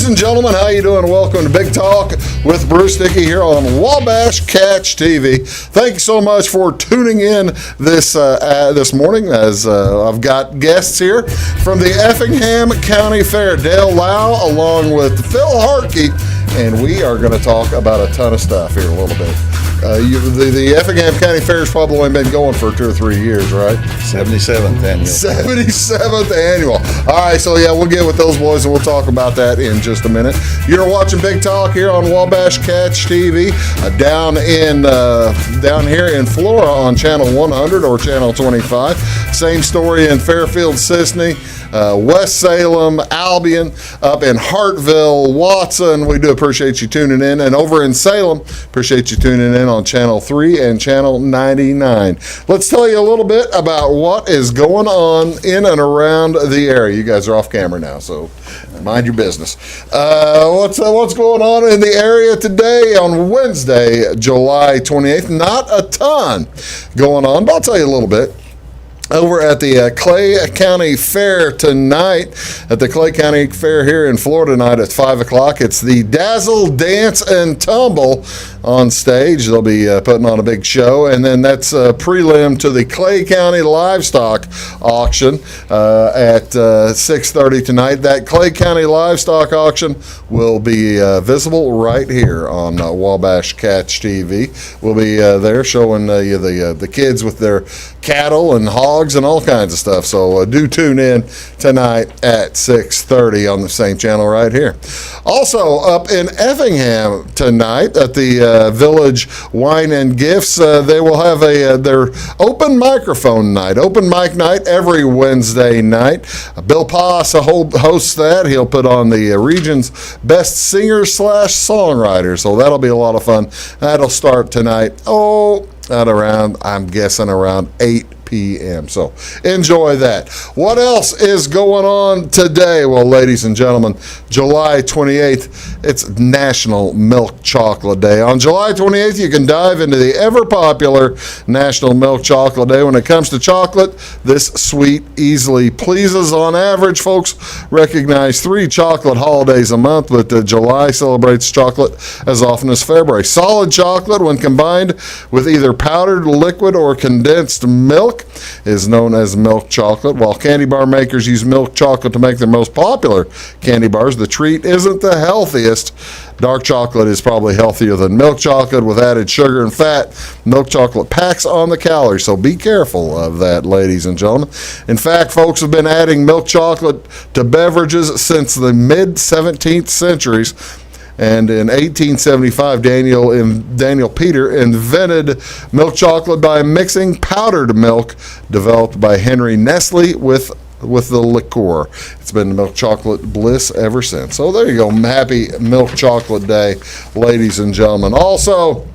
Ladies and gentlemen, how you doing? Welcome to Big Talk with Bruce Dickey here on Wabash Catch TV. Thank you so much for tuning in this morning as I've got guests here from the Effingham County Fair. Dale Lau along with Phil Hartke, and we are going to talk about a ton of stuff here in a little bit. The Effingham County Fair has probably only been going for 2 or 3 years, right? 77th annual. 77th annual. All right, so yeah, we'll get with those boys and we'll talk about that in just a minute. You're watching Big Talk here on Wabash Catch TV down here in Flora on Channel 100 or Channel 25. Same story in Fairfield, Sisney, West Salem, Albion, up in Hartville, Watson. We do appreciate you tuning in. And over in Salem, appreciate you tuning in on Channel 3 and Channel 99. Let's tell you a little bit about what is going on in and around the area. You guys are off camera now, so mind your business. What's going on in the area today on Wednesday, July 28th? Not a ton going on, but I'll tell you a little bit. Over at the Clay County Fair tonight, at the Clay County Fair here in Florida tonight at 5 o'clock, it's the Dazzle Dance and Tumble on stage. They'll be putting on a big show, and then that's a prelim to the Clay County Livestock Auction at 6:30 tonight. That Clay County Livestock Auction will be visible right here on Wabash Catch TV. We'll be there showing you the kids with their cattle and hogs and all kinds of stuff. So do tune in tonight at 6:30 on the same channel right here. Also up in Effingham tonight at the Village Wine and Gifts, they will have their open microphone night, open mic night every Wednesday night. Bill Poss hosts that. He'll put on the region's best singer/songwriter. So that'll be a lot of fun. That'll start tonight. I'm guessing around 8 p.m. So enjoy that. What else is going on today? Well, ladies and gentlemen, July 28th, it's National Milk Chocolate Day. On July 28th, you can dive into the ever-popular National Milk Chocolate Day. When it comes to chocolate, this sweet easily pleases. On average, folks recognize 3 chocolate holidays a month, but July celebrates chocolate as often as February. Solid chocolate, when combined with either powdered, liquid, or condensed milk, is known as milk chocolate. While candy bar makers use milk chocolate to make their most popular candy bars, the treat isn't the healthiest. Dark chocolate is probably healthier than milk chocolate with added sugar and fat. Milk chocolate packs on the calories, so be careful of that, ladies and gentlemen. In fact, folks have been adding milk chocolate to beverages since the mid-17th centuries. And in 1875, Daniel Peter invented milk chocolate by mixing powdered milk developed by Henry Nestle with the liqueur. It's been milk chocolate bliss ever since. So there you go. Happy Milk Chocolate Day, ladies and gentlemen. Also,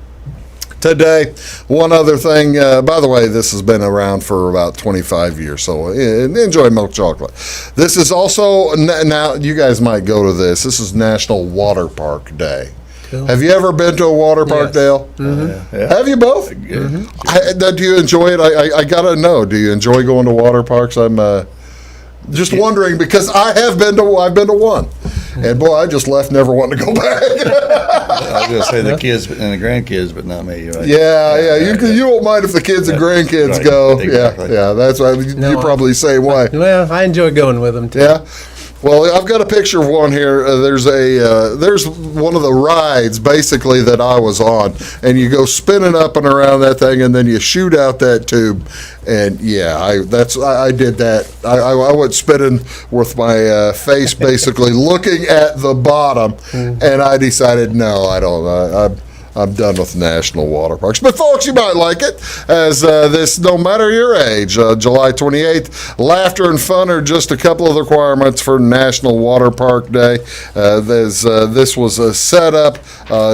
today, one other thing, by the way, this has been around for about 25 years, so enjoy milk chocolate. This is also, now you guys might go to this is National Water Park Day. Cool. Have you ever been to a water park, yes. Dale? Mm-hmm. Yeah. Have you both? Mm-hmm. Do you enjoy it? I got to know, do you enjoy going to water parks? I'm just wondering, because I've been to one, and boy, I just left never wanting to go back. I was going to say the kids and the grandkids, but not me. Right? Yeah. You don't mind if the kids and grandkids right. go. Exactly. Yeah. That's right. You're probably the same way. Well, I enjoy going with them too. Yeah. Well, I've got a picture of one here. There's one of the rides basically that I was on, and you go spinning up and around that thing, and then you shoot out that tube, and yeah, I did that. I went spinning with my face basically looking at the bottom, and I decided no, I don't. I'm done with national water parks. But folks, you might like it, as this, no matter your age, July 28th, laughter and fun are just a couple of the requirements for National Water Park Day. This was set up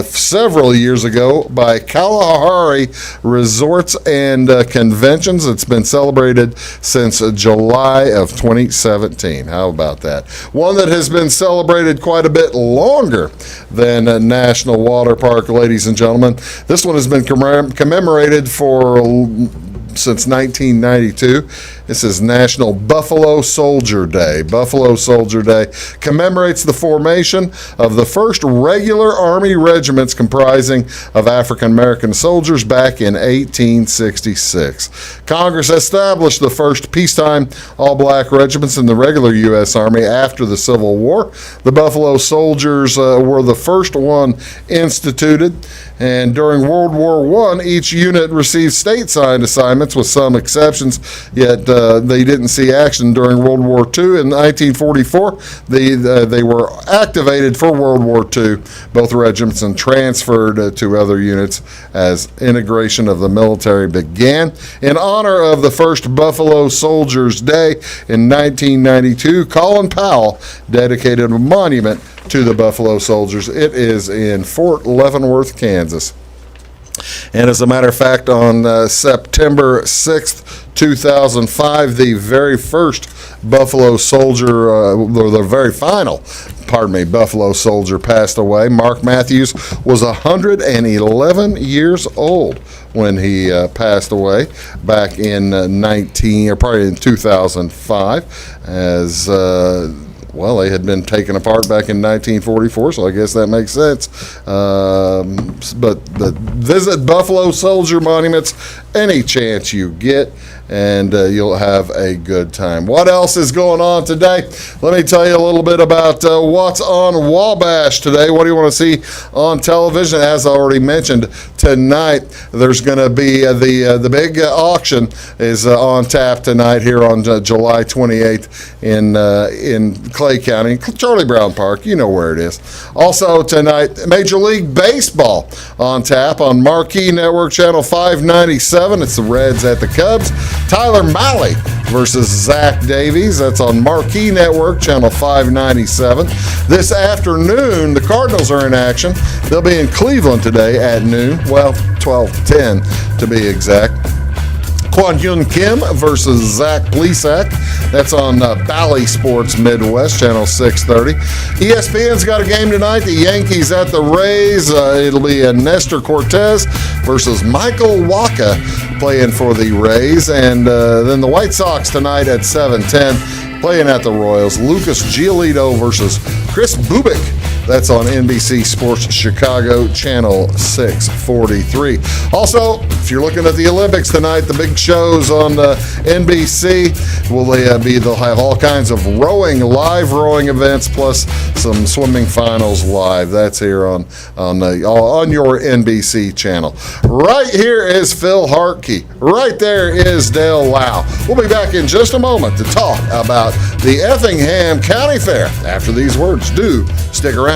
several years ago by Kalahari Resorts and Conventions. It's been celebrated since July of 2017. How about that? One that has been celebrated quite a bit longer than National Water Park, ladies and gentlemen. This one has been commemorated for since 1992. This is National Buffalo Soldier Day. Buffalo Soldier Day commemorates the formation of the first regular Army regiments comprising of African American soldiers back in 1866. Congress established the first peacetime all-black regiments in the regular U.S. Army after the Civil War. The Buffalo Soldiers were the first one instituted, and during World War I, each unit received state-signed assignments with some exceptions, yet they didn't see action during World War II. In 1944, they were activated for World War II, both regiments, and transferred to other units as integration of the military began. In honor of the first Buffalo Soldiers Day in 1992, Colin Powell dedicated a monument to the Buffalo Soldiers. It is in Fort Leavenworth, Kansas. And as a matter of fact, on September 6th, 2005, the very first Buffalo Soldier, the very final, Buffalo Soldier passed away. Mark Matthews was 111 years old when he passed away back in 2005, as well, they had been taken apart back in 1944, so I guess that makes sense. But visit Buffalo Soldier monuments any chance you get, and you'll have a good time. What else is going on today? Let me tell you a little bit about what's on Wabash today. What do you want to see on television? As I already mentioned, tonight there's going to be the big auction is on tap tonight here on July 28th in Clay County, Charlie Brown Park. You know where it is. Also tonight, Major League Baseball on tap on Marquee Network Channel 597. It's the Reds at the Cubs. Tyler Malley versus Zach Davies. That's on Marquee Network, Channel 597. This afternoon, the Cardinals are in action. They'll be in Cleveland today at noon. Well, 12:10 to be exact. Kwon Hyun Kim versus Zach Plesac. That's on Bally Sports Midwest, Channel 630. ESPN's got a game tonight. The Yankees at the Rays. It'll be Nestor Cortez versus Michael Wacha playing for the Rays. And then the White Sox tonight at 7:10 playing at the Royals. Lucas Giolito versus Chris Bubik. That's on NBC Sports Chicago, Channel 643. Also, if you're looking at the Olympics tonight, the big shows on NBC, they'll have all kinds of live rowing events, plus some swimming finals live. That's here on your NBC channel. Right here is Phil Hartke. Right there is Dale Lau. We'll be back in just a moment to talk about the Effingham County Fair. After these words, do stick around.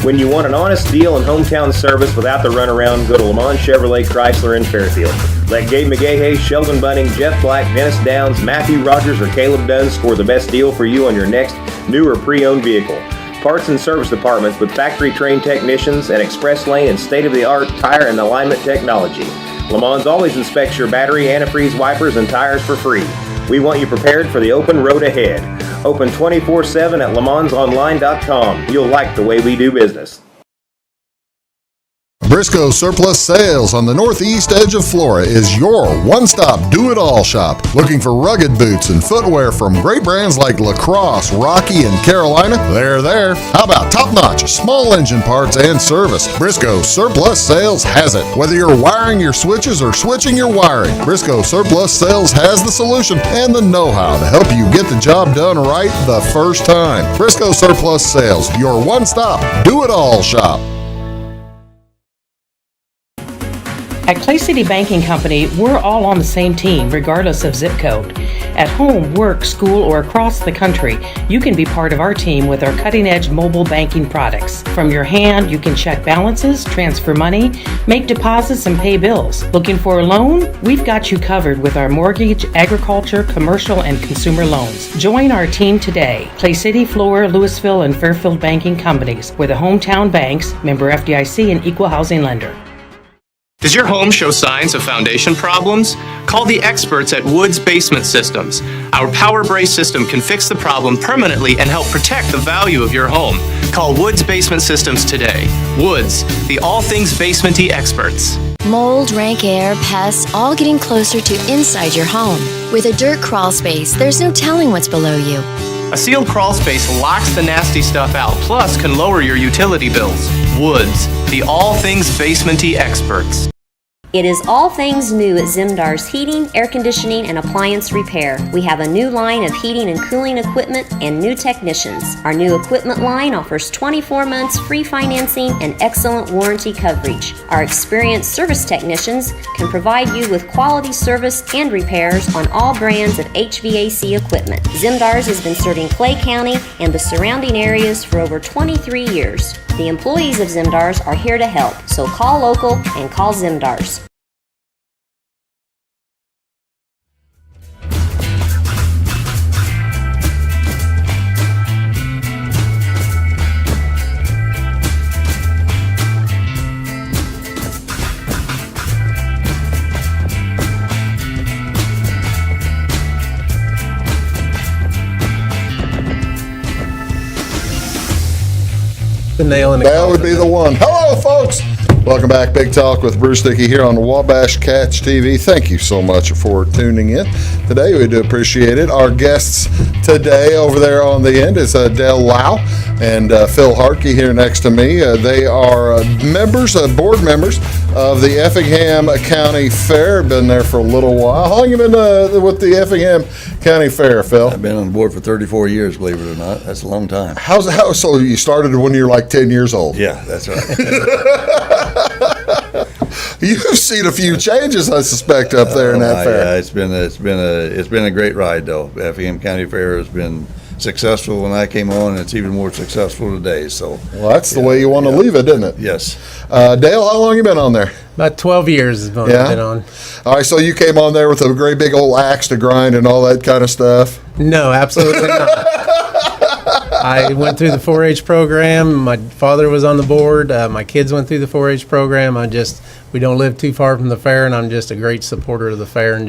When you want an honest deal and hometown service without the runaround, go to Lamont Chevrolet Chrysler in Fairfield. Let Gabe McGahey, Sheldon Bunning, Jeff Black, Dennis Downs, Matthew Rogers, or Caleb Dunn score the best deal for you on your next new or pre-owned vehicle. Parts and service departments with factory-trained technicians and express lane and state-of-the-art tire and alignment technology. Lamont always inspects your battery, antifreeze, wipers, and tires for free. We want you prepared for the open road ahead. Open 24/7 at LeMansOnline.com. You'll like the way we do business. Briscoe Surplus Sales on the northeast edge of Flora is your one-stop do-it-all shop. Looking for rugged boots and footwear from great brands like Lacrosse, Rocky, and Carolina? They're there. How about top-notch small engine parts and service? Briscoe Surplus Sales has it. Whether you're wiring your switches or switching your wiring, Briscoe Surplus Sales has the solution and the know-how to help you get the job done right the first time. Briscoe Surplus Sales, your one-stop do-it-all shop. At Clay City Banking Company, we're all on the same team, regardless of zip code. At home, work, school, or across the country, you can be part of our team with our cutting-edge mobile banking products. From your hand, you can check balances, transfer money, make deposits, and pay bills. Looking for a loan? We've got you covered with our mortgage, agriculture, commercial, and consumer loans. Join our team today. Clay City, Flora, Louisville, and Fairfield Banking Companies. We're the hometown banks, member FDIC, and equal housing lender. Does your home show signs of foundation problems? Call the experts at Woods Basement Systems. Our Power Brace system can fix the problem permanently and help protect the value of your home. Call Woods Basement Systems today. Woods, the all things basementy experts. Mold, rank air, pests, all getting closer to inside your home. With a dirt crawl space, there's no telling what's below you. A sealed crawl space locks the nasty stuff out, plus can lower your utility bills. Woods, the all things basementy experts. It is all things new at Zimdar's Heating, Air Conditioning, and Appliance Repair. We have a new line of heating and cooling equipment and new technicians. Our new equipment line offers 24 months free financing and excellent warranty coverage. Our experienced service technicians can provide you with quality service and repairs on all brands of HVAC equipment. Zimdar's has been serving Clay County and the surrounding areas for over 23 years. The employees of Zimdar's are here to help, so call local and call Zimdar's. The nail in the That coffin. would be the one. Hello, folks. Welcome back. Big Talk with Bruce Dickey here on Wabash Catch TV. Thank you so much for tuning in today. We do appreciate it. Our guests today over there on the end is Dale Lau and Phil Hartke here next to me. They are board members of the Effingham County Fair. Been there for a little while. How long you been with the Effingham County Fair, Phil? I've been on board for 34 years, believe it or not. That's a long time. So you started when you were like 10 years old? Yeah, that's right. You've seen a few changes, I suspect, up there in that fair. Yeah, it's been a great ride though. Effingham County Fair has been successful when I came on, and it's even more successful today. So, Well, that's the way you want to leave it, isn't it? yes. Dale, how long you been on there? About 12 years has been Yeah? on. All right, so you came on there with a great big old axe to grind and all that kind of stuff. No, absolutely not. I went through the 4-H program. My father was on the board. My kids went through the 4-H program. We don't live too far from the fair, and I'm just a great supporter of the fair. And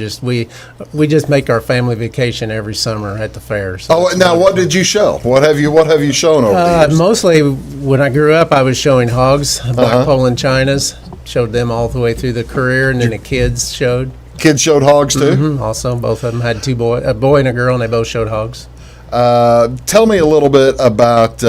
we just make our family vacation every summer at the fair. So What did you show? What have you shown over the years? mostly when I grew up, I was showing hogs, black Poland Chinas. Showed them all the way through the career, and then the kids showed. Kids showed hogs too? Also, both of them had a boy and a girl, and they both showed hogs. Tell me a little bit about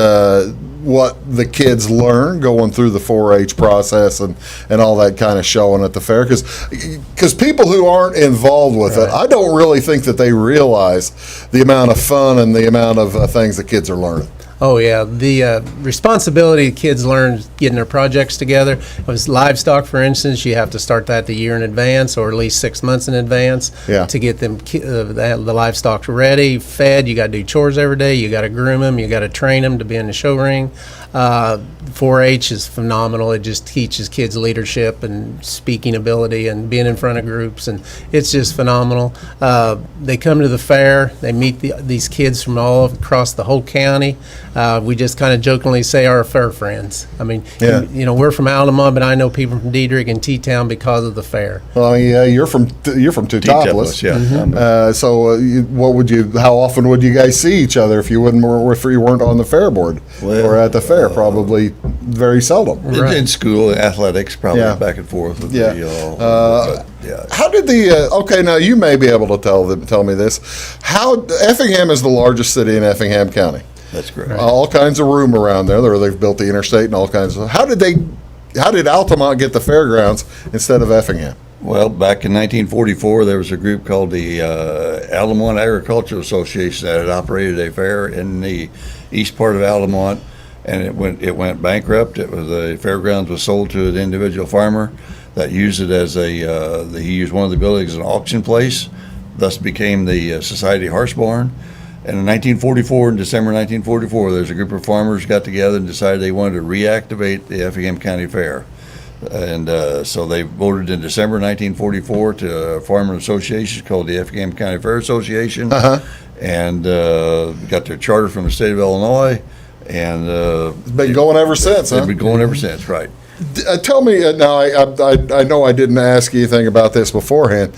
what the kids learn going through the 4-H process and all that kind of showing at the fair, because people who aren't involved with it, I don't really think that they realize the amount of fun and the amount of things the kids are learning. Oh yeah, the responsibility kids learn getting their projects together. It was livestock, for instance. You have to start that the year in advance, or at least 6 months in advance, to get them the livestock ready, fed. You got to do chores every day. You got to groom them. You got to train them to be in the show ring. 4-H is phenomenal. It just teaches kids leadership and speaking ability and being in front of groups, and it's just phenomenal. They come to the fair. They meet these kids from all across the whole county. We just kind of jokingly say our fair friends. I mean, we're from Altamont, but I know people from Diedrich and T-Town because of the fair. Well, yeah, you're from Teutopolis. Yeah. How often would you guys see each other if you weren't on the fair board or at the fair? Probably very seldom. In school, athletics, probably back and forth. With How did now you may be able to tell me this. How Effingham is the largest city in Effingham County. That's correct. All kinds of room around there. They've built the interstate and all kinds of. How did Altamont get the fairgrounds instead of Effingham? Well, back in 1944, there was a group called the Altamont Agricultural Association that had operated a fair in the east part of Altamont, and it went bankrupt. The fairgrounds was sold to an individual farmer that used it as he used one of the buildings as an auction place, thus became the Society Horse Barn. And in 1944, in December 1944, there's a group of farmers got together and decided they wanted to reactivate the Effingham County Fair. And so they voted in December 1944 to a farmer association called the Effingham County Fair Association, and got their charter from the state of Illinois. And It's been going ever since, huh? It's been going ever since, right. Tell me now. I know I didn't ask you anything about this beforehand.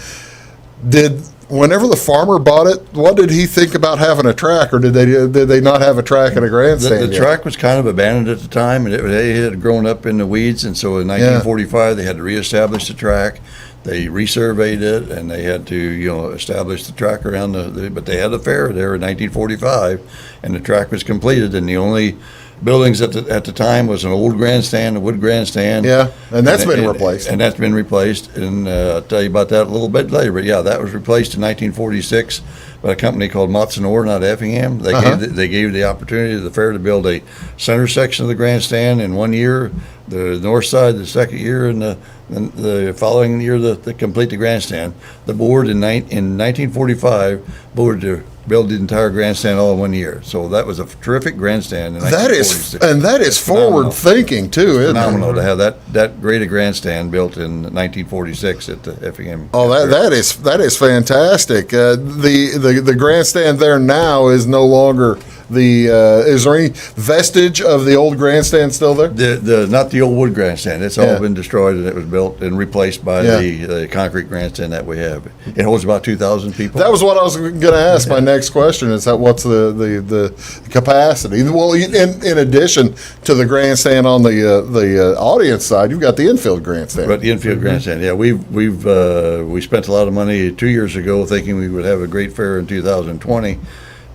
Whenever the farmer bought it, what did he think about having a track, or did they not have a track and a grandstand? The track was kind of abandoned at the time, and it had grown up in the weeds. And so in 1945, they had to reestablish the track. They resurveyed it, and they had to establish the track around but they had a fair there in 1945, and the track was completed. And the only buildings at the time was an old grandstand, a wood grandstand. Yeah, and that's been replaced. And that's been replaced, and I'll tell you about that a little bit later. But yeah, that was replaced in 1946 by a company called Matsunoir, not Effingham. They gave the opportunity to the fair to build a center section of the grandstand in 1 year, the north side the second year, and the following year to complete the grandstand. The board in 1945 voted to build the entire grandstand all in 1 year. So that was a terrific grandstand. That is forward thinking too, isn't it? Phenomenal to have that great a grandstand built in 1946 at the Effingham. Oh, that is fantastic. The grandstand there now is no longer is there any vestige of the old grandstand still there? Not the old wood grandstand. It's all been destroyed, and it was built and replaced by the concrete grandstand that we have. It holds about 2,000 people. That was what I was going to ask. My next question is what's the capacity? Well, in addition to the grandstand on the audience side, you've got the infield grandstand. Right, the infield grandstand. Yeah, we spent a lot of money 2 years ago thinking we would have a great fair in 2020.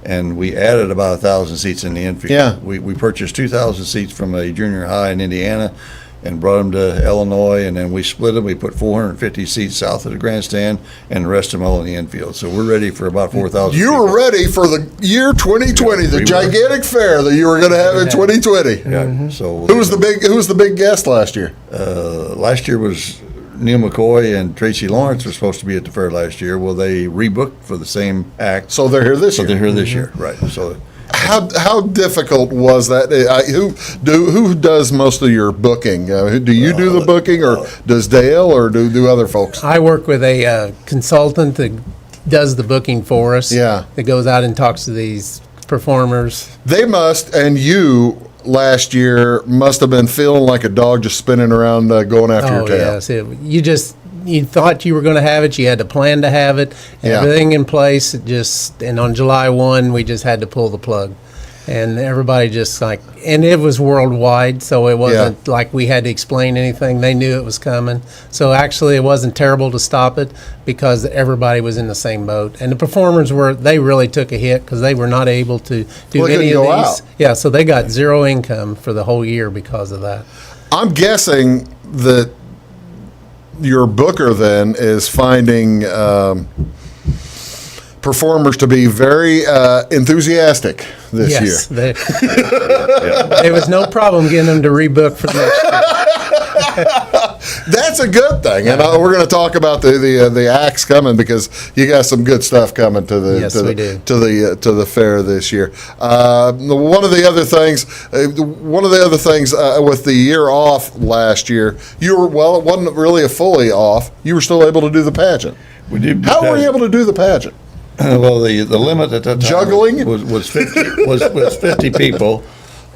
And we added about 1,000 seats in the infield. Yeah. We purchased 2,000 seats from a junior high in Indiana and brought them to Illinois, and then we split them. We put 450 seats south of the grandstand and the rest of them all in the infield. So we're ready for about 4,000 You were ready for the year 2020, the gigantic fair that you were going to have in 2020. Yeah. Mm-hmm. So who was the big guest last year? Last year was Neil McCoy and Tracy Lawrence were supposed to be at the fair last year. Well, they rebooked for the same act. So they're here this year. So they're here this year, right. So how difficult was that? Who does most of your booking? Do you do the booking, or does Dale, or do other folks? I work with a consultant that does the booking for us. Yeah. That goes out and talks to these performers. They must, and you last year must have been feeling like a dog just spinning around going after your tail. Yes. You thought you were going to have it. You had to plan to have it. And everything in place. And on July 1, we just had to pull the plug. And everybody and it was worldwide, so it wasn't like we had to explain anything. They knew it was coming. So actually it wasn't terrible to stop it because everybody was in the same boat. And the performers they really took a hit because they were not able to do any of these. Out. Yeah, so they got zero income for the whole year because of that. I'm guessing that your booker then is finding performers to be very enthusiastic this year. There was no problem getting them to rebook for next year. That's a good thing, and we're going to talk about the acts coming because you got some good stuff coming to the fair this year. One of the other things with the year off last year, it wasn't really fully off. You were still able to do the pageant. We did. How were you able to do the pageant? Well, the limit at that time juggling was 50 was 50 people,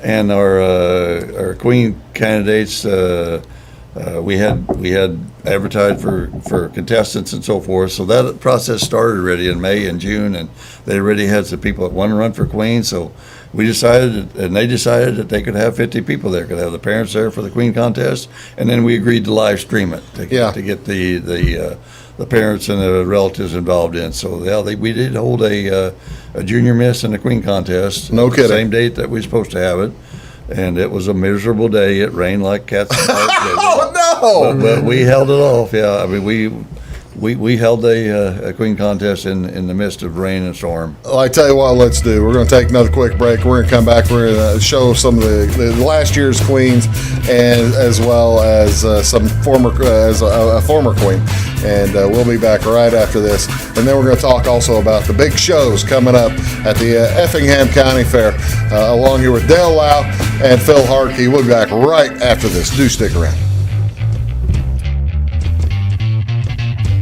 and our queen candidates we had advertised for contestants and so forth. So that process started already in May and June, and they already had some people that wanted to run for queen. So we decided, and they decided that they could have 50 people there, could have the parents there for the queen contest, and then we agreed to live stream it to get the parents and the relatives involved in. So we did hold a junior miss and a queen contest. No kidding. The same date that we were supposed to have it, and it was a miserable day. It rained like cats and dogs. Oh no! But we held it off. Yeah, I mean we held a queen contest in the midst of rain and storm. Well, I tell you what, let's do. We're going to take another quick break. We're going to come back. We're going to show some of the last year's queens, and as well as some former a former queen. And we'll be back right after this. And then we're going to talk also about the big shows coming up at the Effingham County Fair, along here with Dale Lau and Phil Hartke. We'll be back right after this. Do stick around.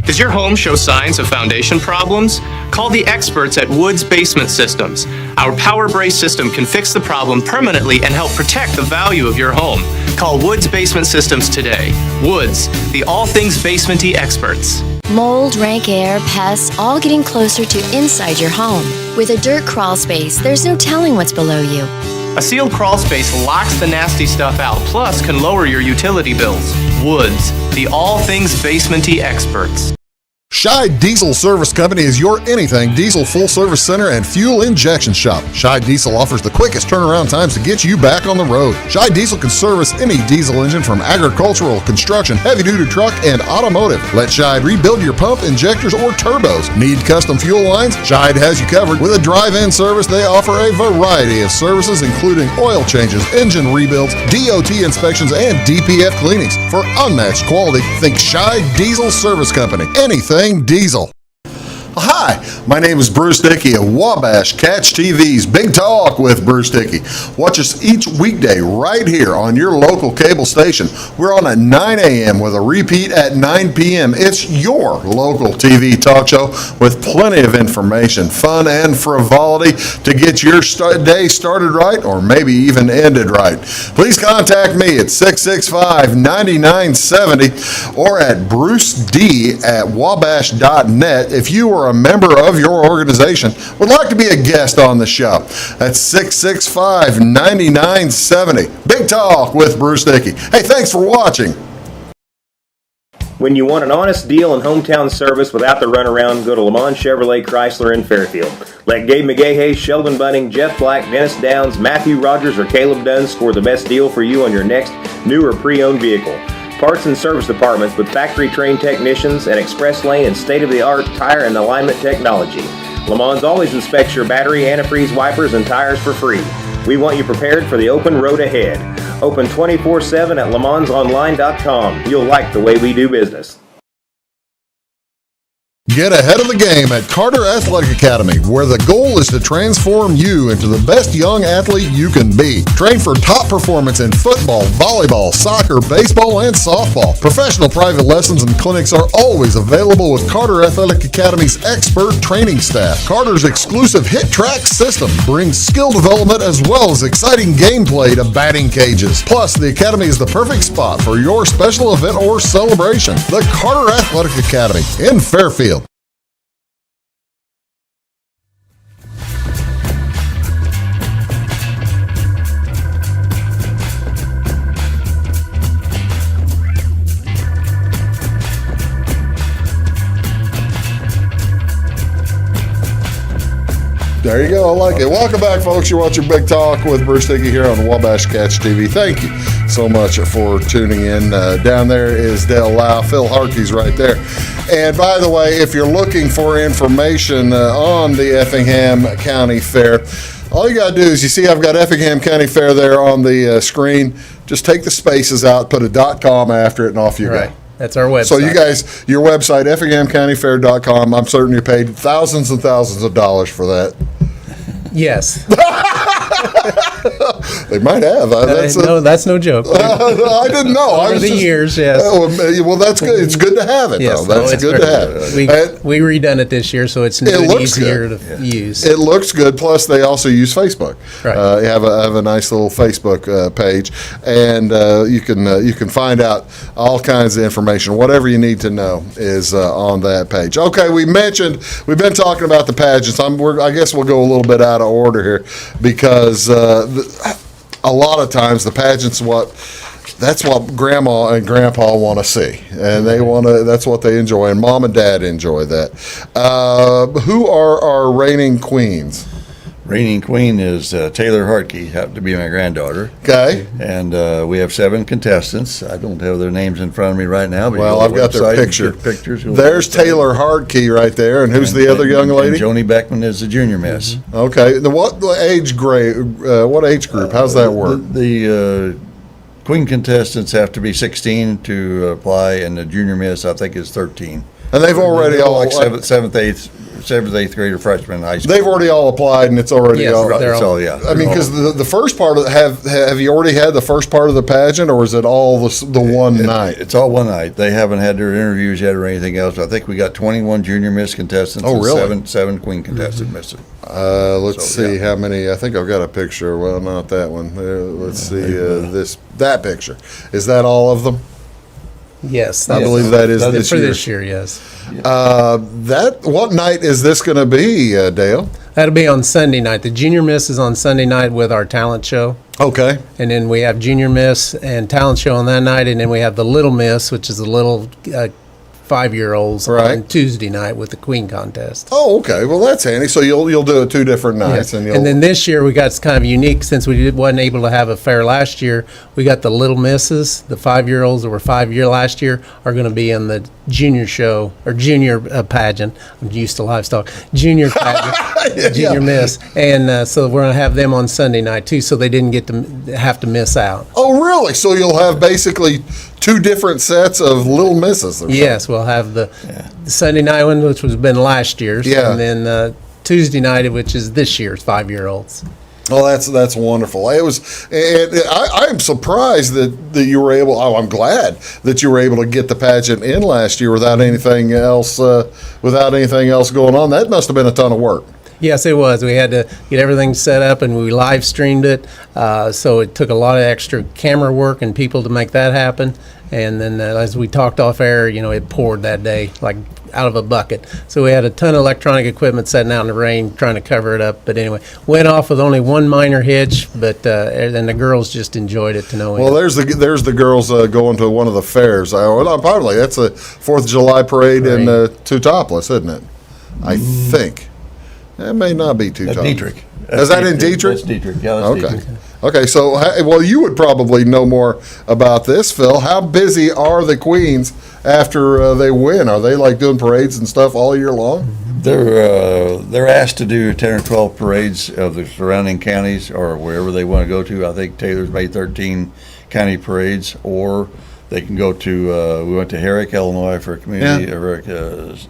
Does your home show signs of foundation problems? Call the experts at Woods Basement Systems. Our power brace system can fix the problem permanently and help protect the value of your home. Call Woods Basement Systems today. Woods, the all things basementy experts. Mold, rank air, pests, all getting closer to inside your home. With a dirt crawl space, there's no telling what's below you. A sealed crawl space locks the nasty stuff out, plus can lower your utility bills. Woods, the all things basementy experts. Scheid Diesel Service Company is your anything diesel full-service center and fuel injection shop. Scheid Diesel offers the quickest turnaround times to get you back on the road. Scheid Diesel can service any diesel engine from agricultural, construction, heavy-duty truck, and automotive. Let Scheid rebuild your pump, injectors, or turbos. Need custom fuel lines? Scheid has you covered. With a drive-in service, they offer a variety of services, including oil changes, engine rebuilds, DOT inspections, and DPF cleanings. For unmatched quality, think Scheid Diesel Service Company. Anything diesel. Hi, my name is Bruce Dickey of Wabash Catch TV's Big Talk with Bruce Dickey. Watch us each weekday right here on your local cable station. We're on at 9 a.m. with a repeat at 9 p.m. It's your local TV talk show with plenty of information, fun, and frivolity to get your day started right or maybe even ended right. Please contact me at 665-9970 or at bruced@wabash.net if you are a member of your organization would like to be a guest on the show. That's 665-9970. Big Talk with Bruce Dickey. Hey, thanks for watching. When you want an honest deal and hometown service without the runaround, go to Lamont Chevrolet Chrysler in Fairfield. Let Gabe McGahey, Sheldon Bunning, Jeff Black, Dennis Downs, Matthew Rogers, or Caleb Dunn score the best deal for you on your next new or pre-owned vehicle. Parts and service departments with factory-trained technicians and express lane and state-of-the-art tire and alignment technology. Lamont always inspects your battery, antifreeze, wipers, and tires for free. We want you prepared for the open road ahead. Open 24/7 at LaMonsOnline.com. You'll like the way we do business. Get ahead of the game at Carter Athletic Academy, where the goal is to transform you into the best young athlete you can be. Train for top performance in football, volleyball, soccer, baseball, and softball. Professional private lessons and clinics are always available with Carter Athletic Academy's expert training staff. Carter's exclusive Hit Track system brings skill development as well as exciting gameplay to batting cages. Plus, the Academy is the perfect spot for your special event or celebration. The Carter Athletic Academy in Fairfield. There you go. I like it. Welcome back, folks. You're watching Big Talk with Bruce Dickey here on Wabash Catch TV. Thank you so much for tuning in. Down there is Dale Lau. Phil Hartke's right there. And by the way, if you're looking for information on the Effingham County Fair, all you got to do is, you see I've got Effingham County Fair there on the screen. Just take the spaces out, put a .com after it, and off you go. That's our website. So you guys, your website, EffinghamCountyFair.com, I'm certain you paid thousands and thousands of dollars for that. Yes. They might have. No, that's no joke. I didn't know. Over the years, yes. Well, that's good. It's good to have it, yes, though. That's good to have. We redone it this year, so it's new and easier to use. It looks good. Plus, they also use Facebook. Right. You have a nice little Facebook page, and you can find out all kinds of information. Whatever you need to know is on that page. Okay, we've been talking about the pageants. I guess we'll go a little bit out of order here because a lot of times the pageants that's what grandma and grandpa want to see, and that's what they enjoy, and mom and dad enjoy that. Who are our reigning queens? Reigning queen is Taylor Hartke, happened to be my granddaughter. Okay. And we have 7 contestants. I don't have their names in front of me right now. But well, I've got their picture. Pictures. There's Taylor Hartke right there, and who's the other young lady? Joni Beckman is the junior miss. Mm-hmm. Okay. What age group? How's that work? The queen contestants have to be 16 to apply, and the junior miss, I think, is 13. And they've already all like seventh, eighth grader, freshmen in high school. They've already all applied, and it's already Yes, all. they're all- yeah. I mean, because the first part of have you already had the first part of the pageant, or is it all the one night? It's all one night. They haven't had their interviews yet or anything else. I think we got 21 junior miss contestants. Oh, really? And seven queen contestant misses. Let's So, see yeah. how many. I think I've got a picture. Well, not that one. Let's see that picture. Is that all of them? Yes. I that's- believe that is for this this year. year, yes. What night is this going to be, Dale? That'll be on Sunday night. The junior miss is on Sunday night with our talent show. Okay. And then we have junior miss and talent show on that night. And then we have the little miss, which is the little 5-year-olds Right. on Tuesday night with the queen contest. Oh, okay. Well, that's handy. So you'll do it 2 different nights, Yeah. and you'll. And then this year we got it's kind of unique since we wasn't able to have a fair last year. We got the little misses, the 5-year-olds that were 5-year last year are going to be in the junior show or junior pageant. I'm used to livestock. Junior pageant, junior miss, and so we're going to have them on Sunday night too, so they didn't get to have to miss out. Oh, really? So you'll have basically 2 different sets of little misses. Or something. Yes, we'll have the Sunday night one, which was been last year's, Yeah. and then Tuesday night, which is this year's 5-year-olds. Oh, that's wonderful. It was, and I'm surprised that you were able. Oh, I'm glad that you were able to get the pageant in last year without anything else. Without anything else going on, that must have been a ton of work. Yes, it was. We had to get everything set up, and we live streamed it. So it took a lot of extra camera work and people to make that happen. And then as we talked off air, it poured that day like out of a bucket. So we had a ton of electronic equipment sitting out in the rain trying to cover it up. But anyway, went off with only one minor hitch, but and the girls just enjoyed it to no end. Well, there's the girls going to one of the fairs. Probably that's the 4th of July parade Right. in Two Topless, isn't it? I think. It may not be Two Topless. Dietrich. Is that in Dietrich? That's Dietrich. Yeah, that's Okay. Dietrich. Okay, so, well, you would probably know more about this, Phil. How busy are the queens after they win? Are they like doing parades and stuff all year long? They're asked to do 10 or 12 parades of the surrounding counties or wherever they want to go to. I think Taylor's made 13 county parades, or they can go to. We went to Herrick, Illinois, for a community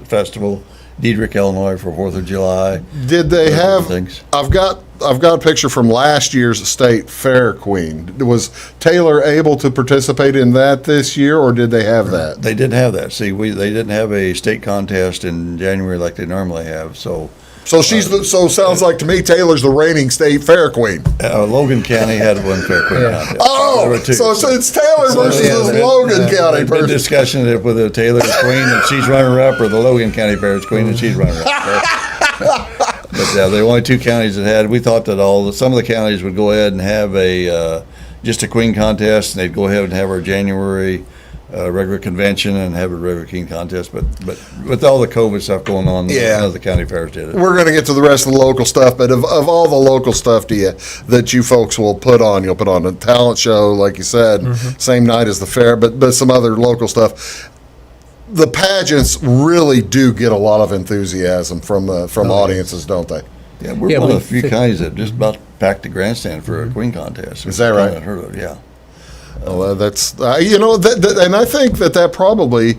festival. Dietrich, Illinois, for 4th of July. Did they have? Things. I've got a picture from last year's state fair queen. Was Taylor able to participate in that this year, or did they have that? They didn't have that. See, they didn't have a state contest in January like they normally have. So So so sounds like to me Taylor's the reigning state fair queen. Logan County had one fair queen contest. There Oh, were two. so it's Taylor versus this Logan County There's been person. discussion if whether Taylor's queen and she's runner up, or the Logan County Fair's queen and she's runner up. But the only 2 counties that had. We thought that some of the counties would go ahead and have just a queen contest, and they'd go ahead and have our January regular convention and have a regular queen contest. But with all the COVID stuff going on, none of the county fairs did it. We're going to get to the rest of the local stuff, but of all the local stuff that you folks will put on, you'll put on a talent show, like you said, same night as the fair, but some other local stuff. The pageants really do get a lot of enthusiasm from audiences, don't they? Yeah, we're one of the few counties that just about packed the grandstand for a queen contest. Is that right? Unheard of, yeah. Well, that's and I think that probably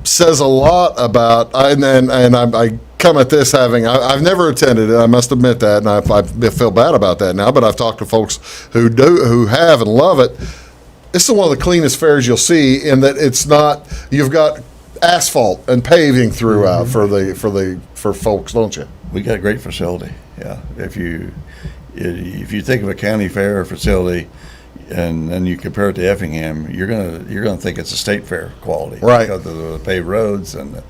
says a lot about. I come at this I've never attended it. I must admit that, and I feel bad about that now. But I've talked to folks who have and love it. This is one of the cleanest fairs you'll see, in that it's not. You've got asphalt and paving throughout for folks, don't you? We got a great facility. Yeah, if you think of a county fair facility, and then you compare it to Effingham, you're gonna think it's a state fair quality, right? Because of the paved roads and the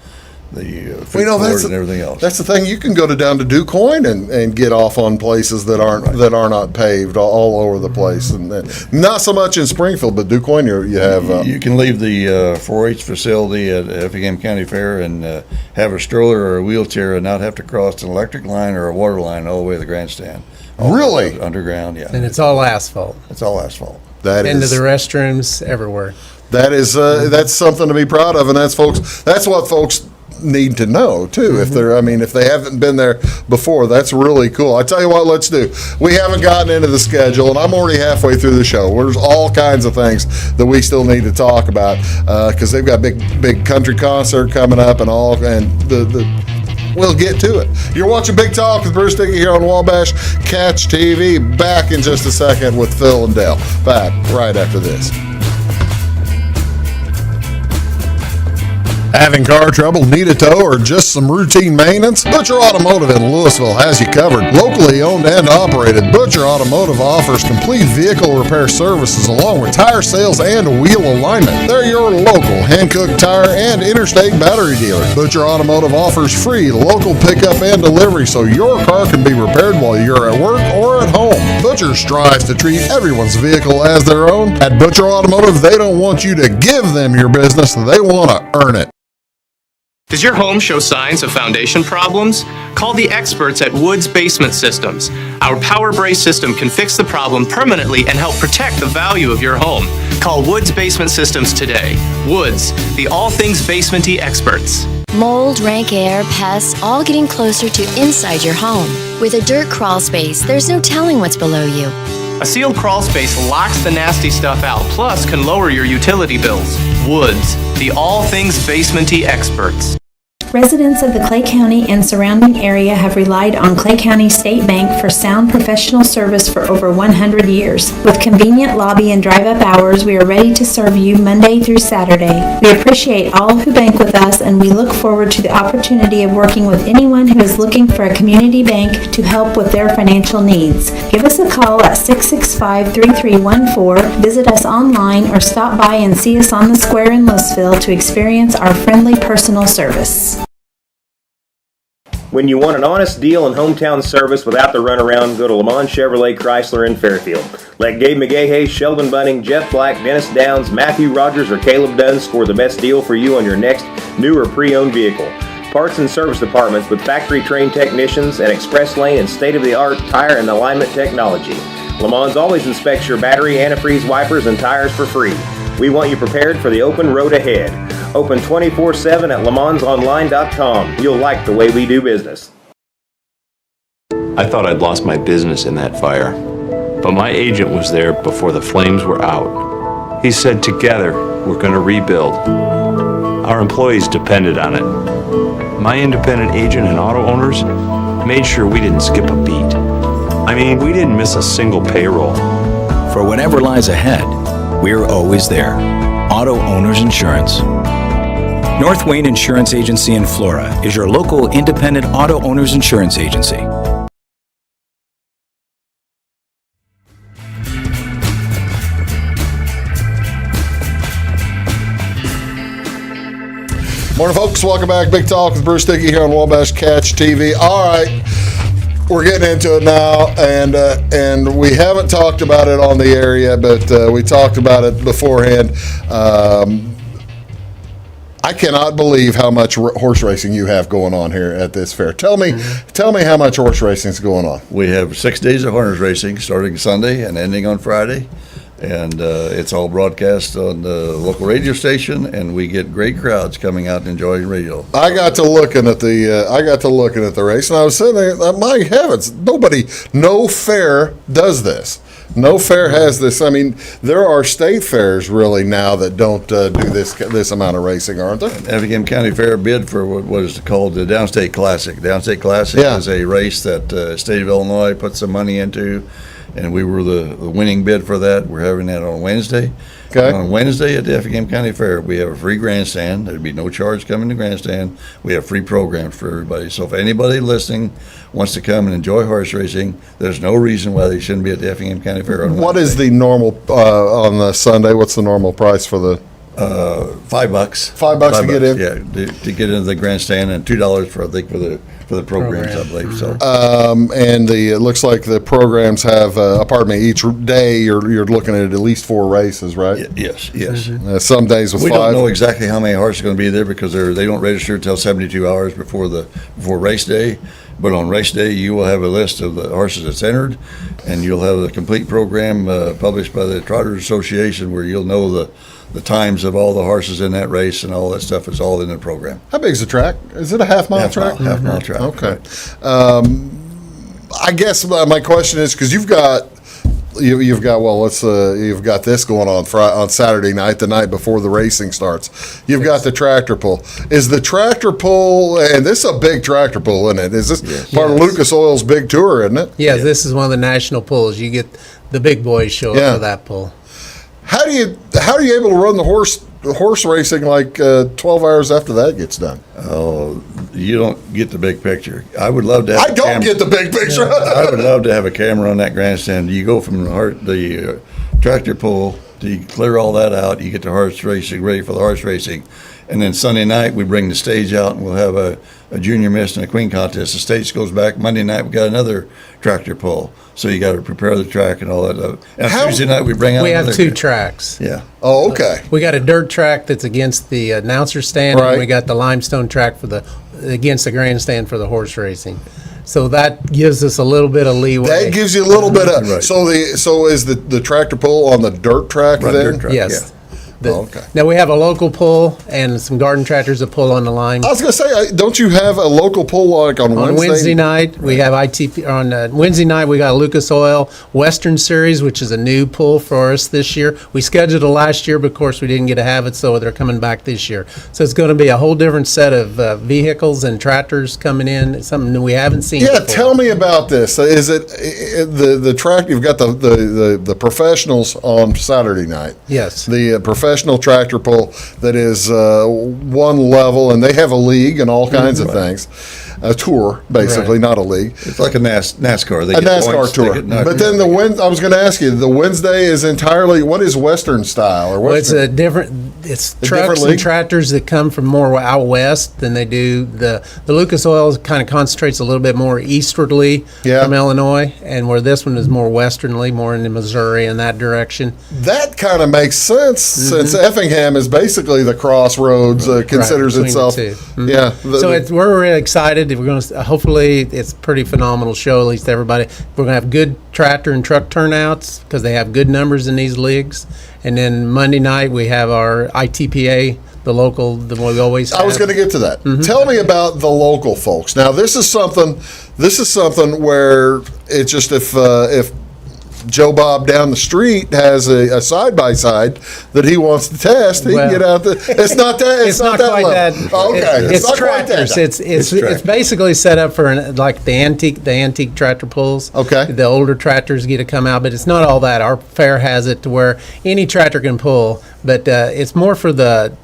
food well, court and everything else. That's the thing. You can go down to DuQuoin and get off on places that are not paved all over the place, and not so much in Springfield, but DuQuoin you have. You can leave the 4-H facility at Effingham County Fair and have a stroller or a wheelchair and not have to cross an electric line or a water line all the way to the grandstand. Really? Underground, yeah. And it's all asphalt. It's all asphalt. Into the restrooms, everywhere. That is that's something to be proud of, and that's what folks need to know too. If they haven't been there before, that's really cool. I tell you what, let's do. We haven't gotten into the schedule, and I'm already halfway through the show. There's all kinds of things that we still need to talk about because they've got big country concert coming up and all, and we'll get to it. You're watching Big Talk with Bruce Dickey here on Wabash Catch TV. Back in just a second with Phil and Dale. Back right after this. Having car trouble, need a tow, or just some routine maintenance? Butcher Automotive in Louisville has you covered. Locally owned and operated, Butcher Automotive offers complete vehicle repair services along with tire sales and wheel alignment. They're your local hand-cooked tire and interstate battery dealer. Butcher Automotive offers free local pickup and delivery so your car can be repaired while you're at work or at home. Butcher strives to treat everyone's vehicle as their own. At Butcher Automotive, they don't want you to give them your business, they want to earn it. Does your home show signs of foundation problems? Call the experts at Woods Basement Systems. Our Power Brace system can fix the problem permanently and help protect the value of your home. Call Woods Basement Systems today. Woods, the all things basement-y experts. Mold, rank air, pests, all getting closer to inside your home. With a dirt crawl space, there's no telling what's below you. A sealed crawl space locks the nasty stuff out, plus can lower your utility bills. Woods, the all things basement-y experts. Residents of the Clay County and surrounding area have relied on Clay County State Bank for sound professional service for over 100 years. With convenient lobby and drive-up hours, we are ready to serve you Monday through Saturday. We appreciate all who bank with us, and we look forward to the opportunity of working with anyone who is looking for a community bank to help with their financial needs. Give us a call at 665-3314, visit us online, or stop by and see us on the square in Louisville to experience our friendly personal service. When you want an honest deal and hometown service without the runaround, go to Lamont Chevrolet Chrysler in Fairfield. Let Gabe McGahey, Sheldon Bunning, Jeff Black, Dennis Downs, Matthew Rogers, or Caleb Dunn score the best deal for you on your next new or pre-owned vehicle. Parts and service departments with factory-trained technicians and express lane and state-of-the-art tire and alignment technology. Lamont always inspects your battery, antifreeze, wipers, and tires for free. We want you prepared for the open road ahead. Open 24/7 at LeMansOnline.com. You'll like the way we do business. I thought I'd lost my business in that fire, but my agent was there before the flames were out. He said, together, we're going to rebuild. Our employees depended on it. My independent agent and auto owners made sure we didn't skip a beat. I mean, we didn't miss a single payroll. For whatever lies ahead, we're always there. Auto Owners Insurance. North Wayne Insurance Agency in Flora is your local independent auto owners insurance agency. Morning, folks. Welcome back. Big Talk with Bruce Dickey here on Wabash Catch TV. All right, we're getting into it now, and we haven't talked about it on the air yet, but we talked about it beforehand. I cannot believe how much horse racing you have going on here at this fair. Tell me how much horse racing is going on. We have 6 days of harness racing starting Sunday and ending on Friday. And it's all broadcast on the local radio station, and we get great crowds coming out and enjoying radio. I got to looking at the race, and I was sitting there. My heavens, no fair does this. No fair has this. I mean, there are state fairs really now that don't do this amount of racing, aren't there? Effingham County Fair bid for what is called the Downstate Classic. Downstate Classic is a race that state of Illinois put some money into. And we were the winning bid for that. We're having that on Wednesday. Okay. On Wednesday at the Effingham County Fair, we have a free grandstand. There'd be no charge coming to grandstand. We have free programs for everybody. So if anybody listening wants to come and enjoy horse racing, there's no reason why they shouldn't be at the Effingham County Fair on Wednesday. What is the normal on the Sunday? What's the normal price for the? $5. $5 to get in. Yeah, to get into the grandstand, and $2 for the programs, I believe. So, and it looks like the programs have, each day you're looking at least 4 races, right? Yes. Some days with 5. We don't know exactly how many horses are going to be there because they don't register until 72 hours before race day, But on race day, you will have a list of the horses that's entered, and you'll have the complete program published by the Trotters Association, where you'll know the times of all the horses in that race, and all that stuff is all in the program. How big is the track? Is it a half-mile track? Half-mile track. Okay. I guess my question is, because you've got you've got this going on Saturday night, the night before the racing starts. You've got the tractor pull. Is the tractor pull, and this is a big tractor pull, isn't it? Is this part of Lucas Oil's big tour, isn't it? Yeah, this is one of the national pulls. You get the big boys show up for that pull. How are you able to run the horse racing like 12 hours after that gets done? Oh, you don't get the big picture. I would love to have I don't get the big picture. I would love to have a camera on that grandstand. You go from the tractor pull, you clear all that out, you get the horse racing ready for the horse racing. And then Sunday night, we bring the stage out, and we'll have a junior miss and a queen contest. The stage goes back. Monday night, we got another tractor pull. So you got to prepare the track and all that. And Tuesday night, we bring out have two tracks. Yeah. Oh, okay. We got a dirt track that's against the announcer stand, and we got the limestone track against the grandstand for the horse racing. So that gives us a little bit of leeway. That gives you a little bit of so is the tractor pull on the dirt track then? Dirt track, yes. Yeah. Okay. Now we have a local pull and some garden tractors that pull on the line. I was going to say, don't you have a local pull like on Wednesday? On Wednesday night, we have ITP. On Wednesday night, we got a Lucas Oil Western Series, which is a new pull for us this year. We scheduled it last year, but of course we didn't get to have it, so they're coming back this year. So it's going to be a whole different set of vehicles and tractors coming in. It's something we haven't seen before. Tell me about this. Is it the track? You've got the professionals on Saturday night. Yes. The professional tractor pull that is one level, and they have a league and all kinds of things. A tour, basically, not a league. It's like a NASCAR. They a get NASCAR points, tour. But then I was going to ask you, the Wednesday is entirely, what is Western style? Or well, it's a different, it's trucks and tractors that come from more out west than they do. The Lucas Oil kind of concentrates a little bit more eastwardly from Illinois, and where this one is more westernly, more into Missouri in that direction. That kind of makes sense, since Effingham is basically the crossroads, considers itself. Yeah. So we're really excited. We're going to hopefully it's a pretty phenomenal show. At least everybody. We're going to have good tractor and truck turnouts because they have good numbers in these leagues. And then Monday night we have our ITPA, the local, the one we always have. I was going to get to that. Tell me about the local folks. Now this is something where it's just if Joe Bob down the street has a side-by-side that he wants to test, he can get out there. It's not that. It's not that quite level. that. Okay. It's tractors. It's basically set up for like the antique tractor pulls. Okay. The older tractors get to come out, but it's not all that. Our fair has it to where any tractor can pull, but it's more for the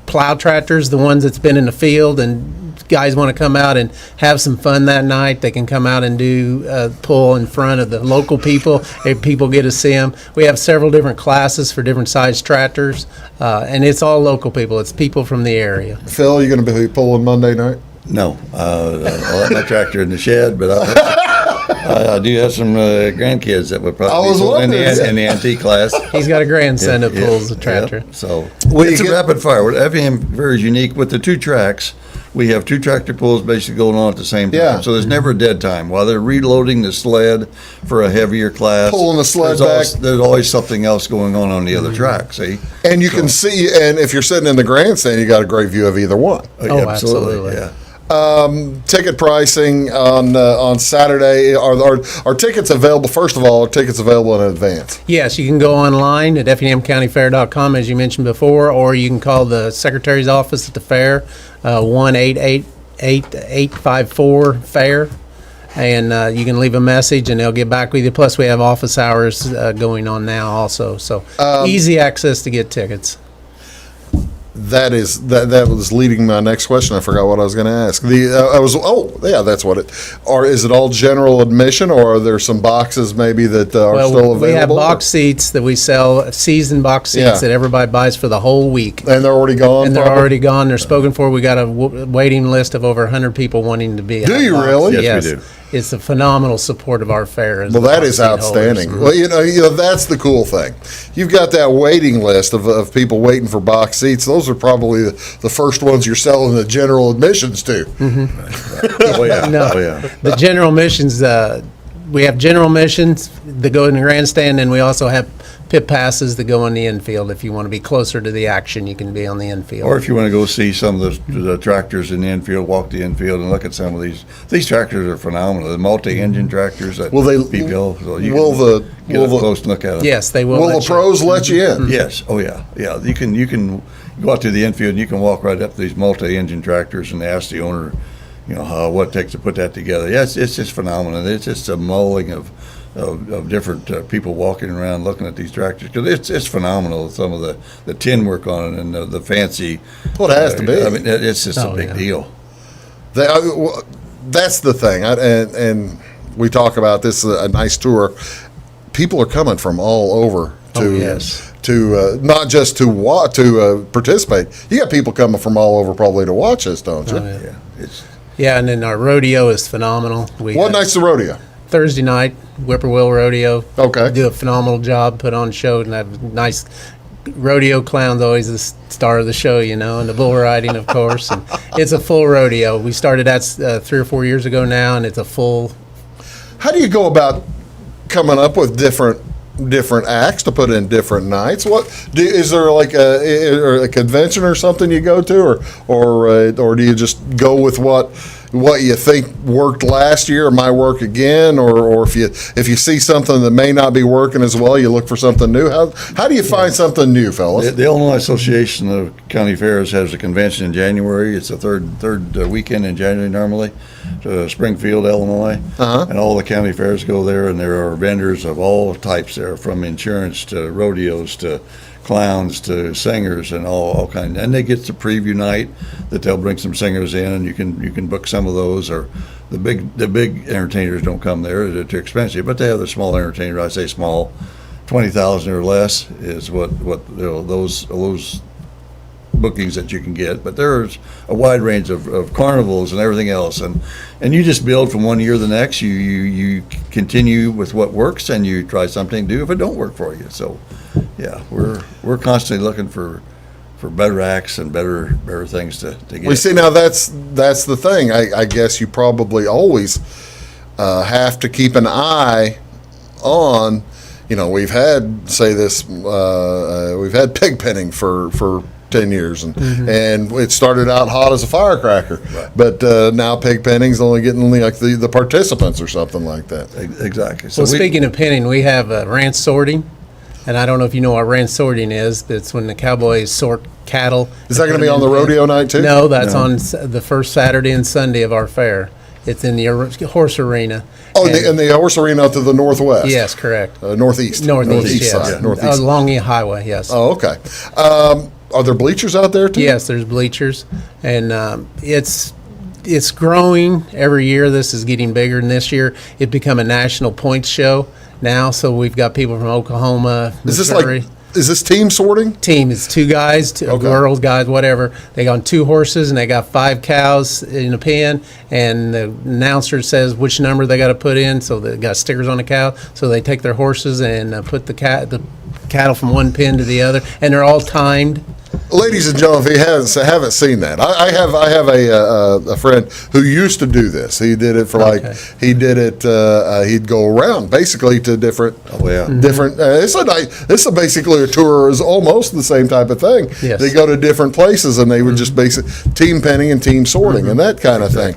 plow tractors, the ones that's been in the field, and guys want to come out and have some fun that night. They can come out and do pull in front of the local people, and people get to see them. We have several different classes for different size tractors, and it's all local people. It's people from the area. Phil, you going to be pulling Monday night? No, I'll have my tractor in the shed, but I do have some grandkids that would probably pull in the antique class. He's got a grandson that pulls the tractor. So it's a rapid fire. Effingham Fair is unique with the two tracks. We have two tractor pulls basically going on at the same time. Yeah. So there's never a dead time. While they're reloading the sled for a heavier class, pulling the sled back, there's always something else going on the other track, see? And you can see, and if you're sitting in the grandstand, you got a great view of either one. Oh, absolutely. Yeah. Ticket pricing on Saturday. Are tickets available? First of all, are tickets available in advance? Yes, you can go online at effinghamcountyfair.com, as you mentioned before, or you can call the secretary's office at the fair, 1-888-854-FAIR, and you can leave a message and they'll get back with you. Plus, we have office hours going on now also, so easy access to get tickets. That was leading my next question. I forgot what I was going to ask. That's what it. Or is it all general admission, or are there some boxes maybe that are still available? We have box seats that we sell, season box seats that everybody buys for the whole week. And they're already gone. And they're already gone. They're spoken for. We got a waiting list of over 100 people wanting to be. Do you really? Yes, we do. it's a phenomenal support of our fair. Well, that is outstanding. Well, you know, that's the cool thing. You've got that waiting list of people waiting for box seats. Those are probably the first ones you're selling the general admissions to. Oh, yeah. No, Oh, yeah. the general admissions, we have general admissions that go in the grandstand, and we also have pit passes that go in the infield. If you want to be closer to the action, you can be on the infield. Or if you want to go see some of the tractors in the infield, walk the infield and look at some of these tractors are phenomenal. The multi-engine tractors that people, so you can get a close look at them. Yes, they will. Will the pros let you in? Yes. Oh yeah. Yeah. You can go out to the infield and you can walk right up to these multi-engine tractors and ask the owner, you know, what it takes to put that together. Yeah, it's just phenomenal. It's just a mulling of different people walking around looking at these tractors, because it's phenomenal, some of the tin work on it and the fancy. Well, it has to be. I mean, it's just a big deal. That's the thing, and we talk about this, a nice tour. People are coming from all over to not just to participate. You got people coming from all over probably to watch this, don't you? Yeah, and then our rodeo is phenomenal. What night's the rodeo? Thursday night, Whippoorwill Rodeo. Okay. Do a phenomenal job, put on a show, and have nice rodeo clown's always the star of the show, you know, and the bull riding, of course. And it's a full rodeo. We started that 3 or 4 years ago now, and it's a full. How do you go about coming up with different acts to put in different nights? Is there like a convention or something you go to, or do you just go with what you think worked last year or might work again, or if you see something that may not be working as well, you look for something new? How do you find something new, fellas? The Illinois Association of County Fairs has a convention in January. It's the third weekend in January normally, to Springfield, Illinois, and all the county fairs go there, and there are vendors of all types there, from insurance to rodeos to clowns to singers and all kinds. And they get the preview night that they'll bring some singers in, and you can book some of those. Or the big entertainers don't come there; they're too expensive. But they have the small entertainers. I say small, 20,000 or less is what those bookings that you can get. But there's a wide range of carnivals and everything else, and you just build from one year to the next. You continue with what works, and you try something new if it don't work for you. So yeah, we're constantly looking for better acts and better things to get. We see now that's the thing. I guess you probably always have to keep an eye on. You know, we've had pig penning for 10 years, and it started out hot as a firecracker, but now pig penning's only getting like the participants or something like that. Exactly. So speaking of penning, we have ranch sorting, and I don't know if you know what ranch sorting is, but it's when the cowboys sort cattle. Is that going to be on the rodeo night too? No, that's on the first Saturday and Sunday of our fair. It's in the horse arena. Oh, in the horse arena to the northwest? Yes, correct. Northeast yes. side. Northeast. Along the highway, yes. Oh, okay. Are there bleachers out there too? Yes, there's bleachers, and it's growing every year. This is getting bigger, and this year it become a national points show now. So we've got people from Oklahoma, Missouri. Is this team sorting? Team. It's two guys, girls, guys, whatever. They got 2 horses, and they got 5 cows in a pen, and the announcer says which number they got to put in, so they got stickers on the cow. So they take their horses and put the cattle from one pen to the other, and they're all timed. Ladies and gentlemen, if you haven't seen that, I have a friend who used to do this. He did it for he'd go around basically to different. It's basically a tour is almost the same type of thing. Yes. They go to different places and they would just team penning and team sorting and that kind of thing.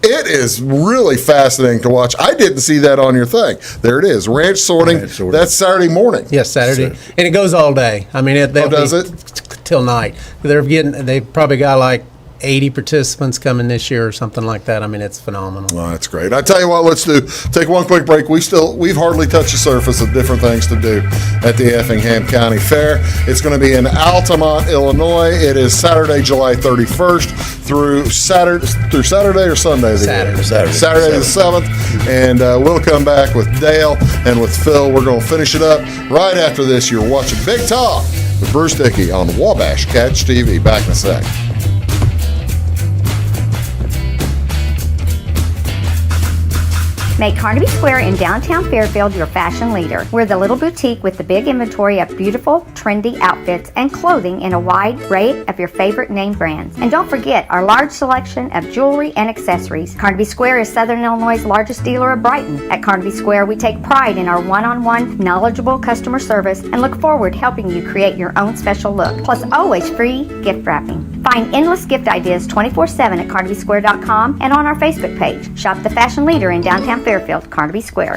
It is really fascinating to watch. I didn't see that on your thing. There it is, ranch sorting. That's Saturday morning. Yes, Saturday, and it goes all day. I mean, does it? Till night. They probably got like 80 participants coming this year or something like that. I mean, it's phenomenal. Oh, that's great. I tell you what, let's take one quick break. We've hardly touched the surface of different things to do at the Effingham County Fair. It's going to be in Altamont, Illinois. It is Saturday, July 31st through Saturday or Sunday? Saturday the 7th. And we'll come back with Dale and with Phil. We're going to finish it up right after this. You're watching Big Talk with Bruce Dickey on Wabash Catch TV. Back in a sec. Make Carnaby Square in downtown Fairfield your fashion leader. We're the little boutique with the big inventory of beautiful, trendy outfits and clothing in a wide array of your favorite name brands. And don't forget our large selection of jewelry and accessories. Carnaby Square is Southern Illinois' largest dealer of Brighton. At Carnaby Square, we take pride in our one-on-one, knowledgeable customer service and look forward to helping you create your own special look. Plus, always free gift wrapping. Find endless gift ideas 24/7 at CarnabySquare.com and on our Facebook page. Shop the fashion leader in downtown Fairfield, Carnaby Square.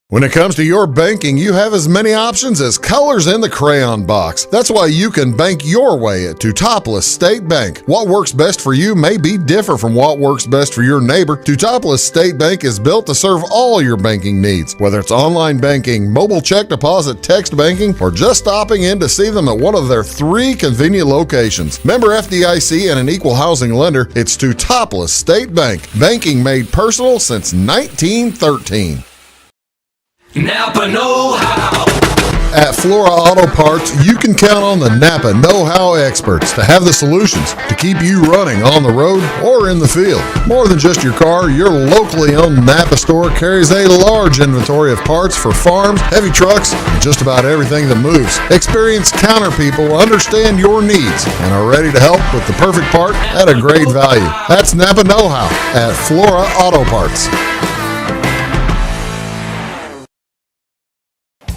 When it comes to your banking, you have as many options as colors in the crayon box. That's why you can bank your way at Teutopolis State Bank. What works best for you may be different from what works best for your neighbor. Teutopolis State Bank is built to serve all your banking needs, whether it's online banking, mobile check deposit, text banking, or just stopping in to see them at one of their 3 convenient locations. Member FDIC and an equal housing lender, it's Teutopolis State Bank. Banking made personal since 1913. Napa know-how. At Flora Auto Parts, you can count on the Napa know-how experts to have the solutions to keep you running on the road or in the field. More than just your car, your locally owned Napa store carries a large inventory of parts for farms, heavy trucks, and just about everything that moves. Experienced counter people understand your needs and are ready to help with the perfect part at a great value. That's Napa know-how at Flora Auto Parts.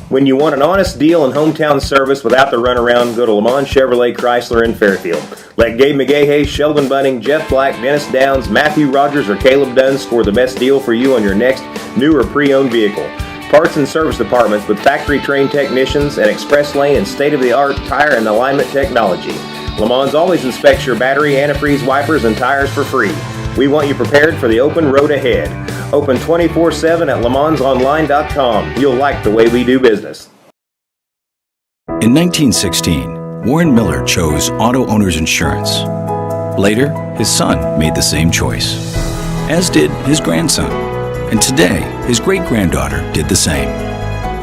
When you want an honest deal and hometown service without the runaround, go to Lamont Chevrolet Chrysler in Fairfield. Let Gabe McGahey, Sheldon Bunning, Jeff Black, Dennis Downs, Matthew Rogers, or Caleb Dunn score the best deal for you on your next new or pre-owned vehicle. Parts and service departments with factory-trained technicians and express lane and state-of-the-art tire and alignment technology. Lamont always inspects your battery, antifreeze, wipers, and tires for free. We want you prepared for the open road ahead. Open 24/7 at LeMansOnline.com. You'll like the way we do business. In 1916, Warren Miller chose Auto Owners Insurance. Later, his son made the same choice, as did his grandson. And today, his great-granddaughter did the same.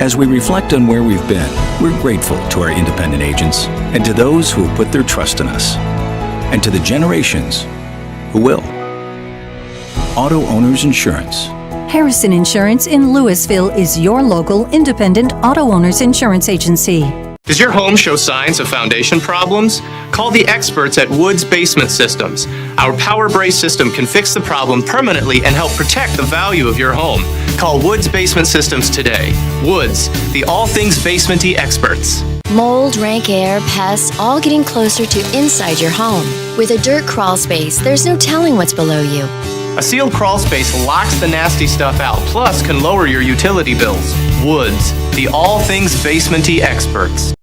As we reflect on where we've been, we're grateful to our independent agents and to those who have put their trust in us, and to the generations who will. Auto Owners Insurance. Harrison Insurance in Louisville is your local independent auto owners insurance agency. Does your home show signs of foundation problems? Call the experts at Woods Basement Systems. Our Power Brace system can fix the problem permanently and help protect the value of your home. Call Woods Basement Systems today. Woods, the all things basement-y experts. Mold, rank air, pests, all getting closer to inside your home. With a dirt crawl space, there's no telling what's below you. A sealed crawl space locks the nasty stuff out, plus can lower your utility bills. Woods, the all things basement-y experts.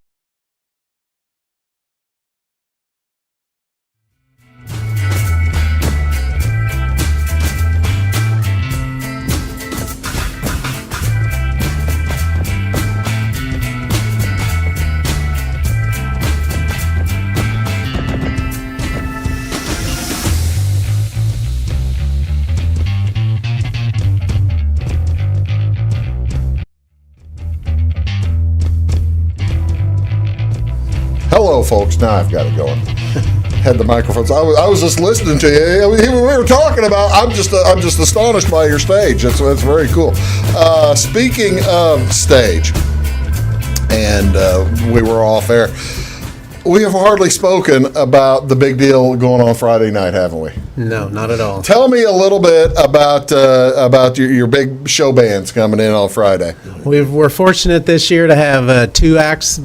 Hello, folks. Now I've got it going. Had the microphones. I was just listening to you. We were talking about. I'm just astonished by your stage. It's very cool. Speaking of stage, and we were off air. We have hardly spoken about the big deal going on Friday night, haven't we? No, not at all. Tell me a little bit about your big show bands coming in on Friday. We're fortunate this year to have 2 acts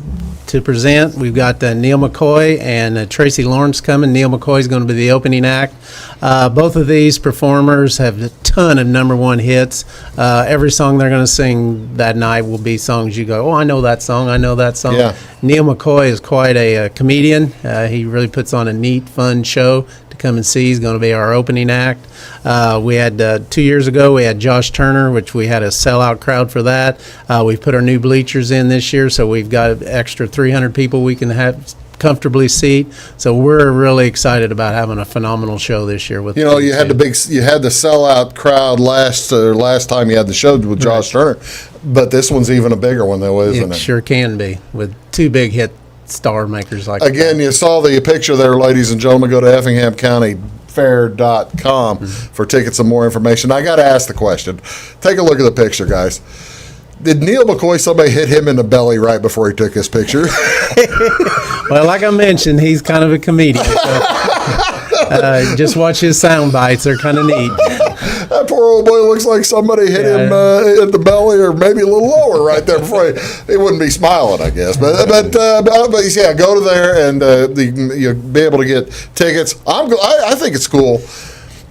to present. We've got Neil McCoy and Tracy Lawrence coming. Neil McCoy is going to be the opening act. Both of these performers have a ton of #1 hits. Every song they're going to sing that night will be songs you go, oh, I know that song, I know that song. Yeah. Neil McCoy is quite a comedian. He really puts on a neat, fun show to come and see. He's going to be our opening act. We had 2 years ago, we had Josh Turner, which we had a sellout crowd for that. We've put our new bleachers in this year, so we've got an extra 300 people we can have comfortably seat. So we're really excited about having a phenomenal show this year. With you had the sellout crowd last time you had the show with Josh Turner, but this one's even a bigger one though, isn't it? It sure can be, with 2 big hit star makers like Again, that. You saw the picture there, ladies and gentlemen. Go to Effingham County countyfair.com for tickets and more information. I got to ask the question. Take a look at the picture, guys. Did Neil McCoy, somebody hit him in the belly right before he took his picture? Well, like I mentioned, he's kind of a comedian. So, just watch his sound bites. They're kind of neat. That poor old boy looks like somebody hit him in the belly, or maybe a little lower right there before he wouldn't be smiling, I guess. But yeah, go to there and you'll be able to get tickets. I think it's cool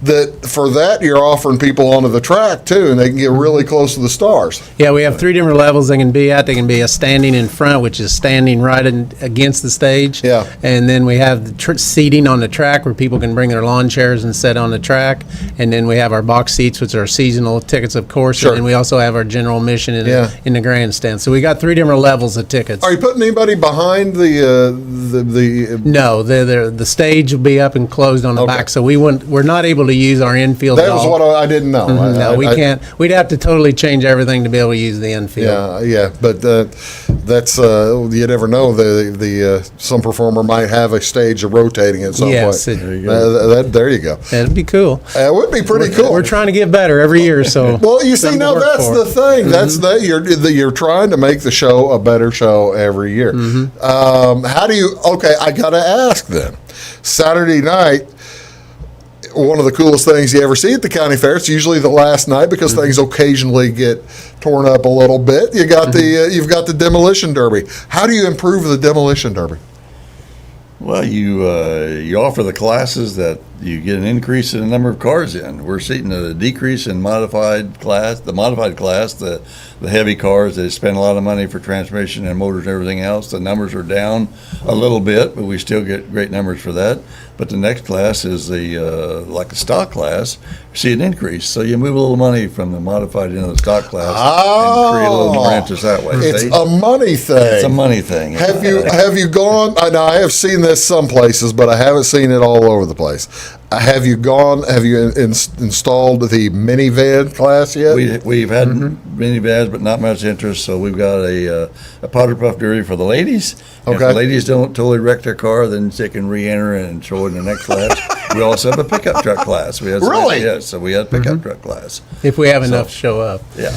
that for that you're offering people onto the track too, and they can get really close to the stars. Yeah, we have 3 different levels they can be at. They can be a standing in front, which is standing right against the stage. Yeah. And then we have the seating on the track where people can bring their lawn chairs and sit on the track. And then we have our box seats, which are seasonal tickets, of course. Sure. And we also have our general admission in the grandstand. So we got 3 different levels of tickets. Are you putting anybody behind the No, the stage will be up and closed on the back, so we're not able to use our infield. That was what I didn't know. No, we can't. We'd have to totally change everything to be able to use the infield. Yeah, but that's you never know. The some performer might have a stage rotating at some point. There you go. There you go. That'd be cool. It would be pretty cool. We're trying to get better every year, so. Well, you see, now that's the thing. That's you're trying to make the show a better show every year. How do you? Okay, I got to ask then. Saturday night, one of the coolest things you ever see at the county fair. It's usually the last night because things occasionally get torn up a little bit. You got you've got the demolition derby. How do you improve the demolition derby? Well, you offer the classes that you get an increase in the number of cars in. We're seeing a decrease in the modified class, the heavy cars. They spend a lot of money for transmission and motors and everything else. The numbers are down a little bit, but we still get great numbers for that. But the next class is like the stock class. You see an increase, so you move a little money from the modified into the stock class and create a little more interest that way. It's a money thing. It's a money thing. Have you gone? Now I have seen this some places, but I haven't seen it all over the place. Have you installed the minivan class yet? We've had minivans, but not much interest. So we've got a powder puff derby for the ladies. Okay. If the ladies don't totally wreck their car, then they can re-enter and throw in the next class. We also have a pickup truck class. Really? Yes. So we had a pickup truck class. If we have enough show up. Yeah.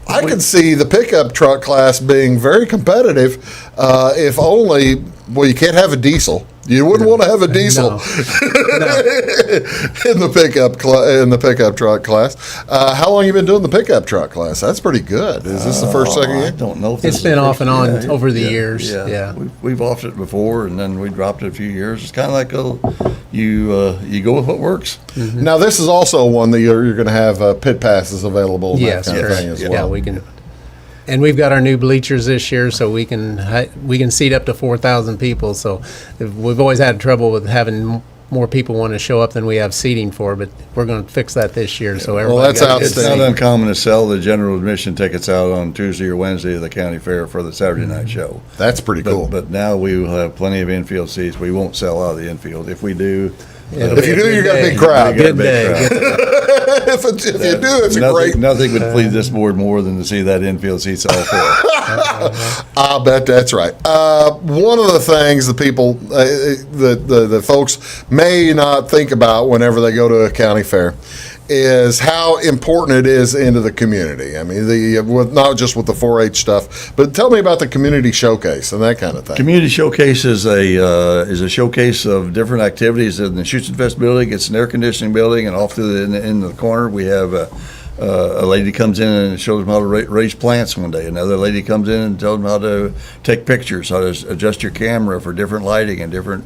I could see the pickup truck class being very competitive, if only. Well, you can't have a diesel. You wouldn't want to have a diesel in the pickup truck class. How long have you been doing the pickup truck class? That's pretty good. Is this the first, second year? I don't know. If it's been off and on over the years. Yeah. We've offed it before, and then we dropped it a few years. It's kind of like you go with what works. Now, this is also one that you're going to have pit passes available. And yes, that kind of thing as well. Yeah, we can. And we've got our new bleachers this year, so we can seat up to 4,000 people. So we've always had trouble with having more people want to show up than we have seating for, but we're going to fix that this year. So everybody. It's not uncommon to sell the general admission tickets out on Tuesday or Wednesday of the county fair for the Saturday night show. That's pretty cool. But now we will have plenty of infield seats. We won't sell out of the infield. If we do. If you do, you got a big crowd. Good day. If you do, it's a great. Nothing would please this board more than to see that infield seats all full. I bet that's right. One of the things the people, the folks may not think about whenever they go to a county fair is how important it is into the community. I mean, not just with the 4-H stuff, but tell me about the community showcase and that kind of thing. Community showcase is a showcase of different activities in the Shoots and Fest building. It's an air conditioning building, and off to in the corner we have a lady comes in and shows them how to raise plants one day. Another lady comes in and tells them how to take pictures, how to adjust your camera for different lighting and different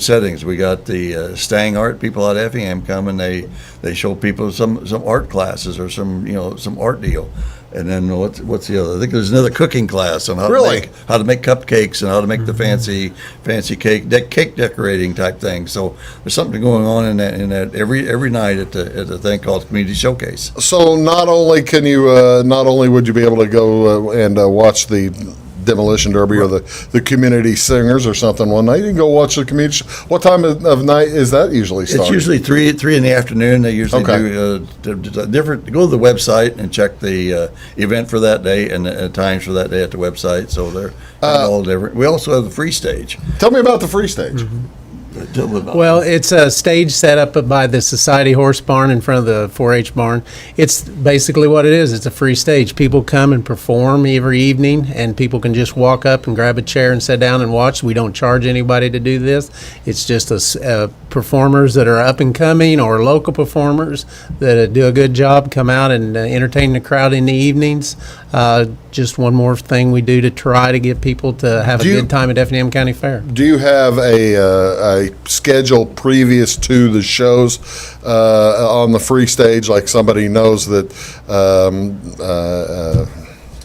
settings. We got the Stang Art people out of Effingham come, and they show people some art classes or some art deal. And then what's the other? I think there's another cooking class on how to make cupcakes and how to make the fancy cake decorating type thing. So there's something going on in that every night at the thing called Community Showcase. So not only would you be able to go and watch the demolition derby or the community singers or something one night, you can go watch the community. What time of night is that usually starting? It's usually 3 in the afternoon. They usually do different. Go to the website and check the event for that day and the times for that day at the website. So they're all different. We also have the free stage. Tell me about the free stage. Well, it's a stage set up by the Society Horse Barn in front of the 4-H barn. It's basically what it is. It's a free stage. People come and perform every evening, and people can just walk up and grab a chair and sit down and watch. We don't charge anybody to do this. It's just performers that are up and coming or local performers that do a good job come out and entertain the crowd in the evenings. Just one more thing we do to try to get people to have a good time at Effingham County Fair. Do you have a schedule previous to the shows on the free stage, like somebody knows that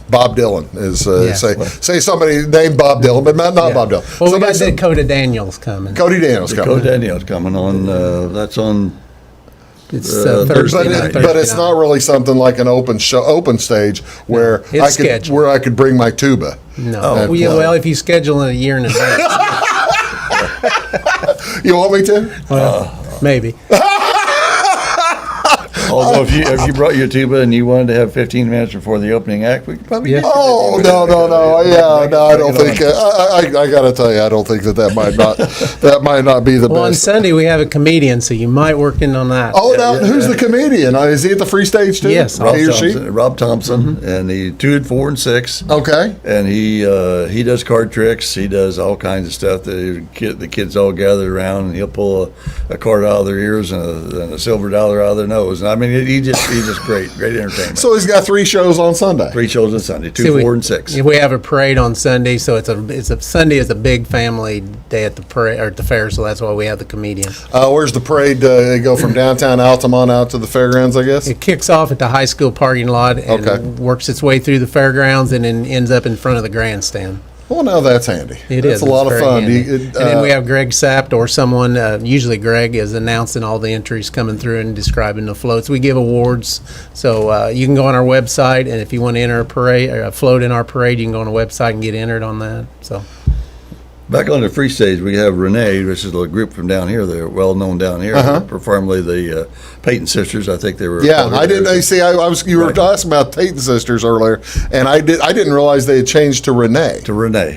Bob Dylan is, say somebody named Bob Dylan, but not Bob Dylan. Well, we got Dakota Daniels coming. Dakota Daniels coming on, that's on It's Thursday night. But it's not really something like an open stage where I could bring my tuba. No. Well, if you schedule it a year in advance. You want me to? Well, maybe. Although if you brought your tuba and you wanted to have 15 minutes before the opening act, we could probably get Oh, no. Yeah, I don't think, I got to tell you, I don't think that might not be the best. Well, on Sunday we have a comedian, so you might work in on that. Oh, now, who's the comedian? Is he at the free stage too? Yes. Rob Thompson, and he 2 at 4 and 6. Okay. And he does card tricks. He does all kinds of stuff. The kids all gather around, and he'll pull a card out of their ears and a silver dollar out of their nose. And I mean, he's just great entertainment. So he's got 3 shows on Sunday. 3 shows on Sunday, 2, 4, and 6. We have a parade on Sunday, so Sunday is a big family day at the parade or at the fair, so that's why we have the comedian. Where's the parade? They go from downtown Altamont out to the fairgrounds, I guess? It kicks off at the high school parking lot and works its way through the fairgrounds and then ends up in front of the grandstand. Well, now that's handy. It's a lot of fun. And then we have Greg Sapt or someone, usually Greg, is announcing all the entries coming through and describing the floats. We give awards, so you can go on our website, and if you want to enter a parade or a float in our parade, you can go on the website and get entered on that. So. Back on the free stage, we have Renee, which is a group from down here. They're well known down here. Formerly the Payton sisters. I think they were. Yeah, I didn't see. You were asking about Payton sisters earlier, and I didn't realize they had changed to Renee.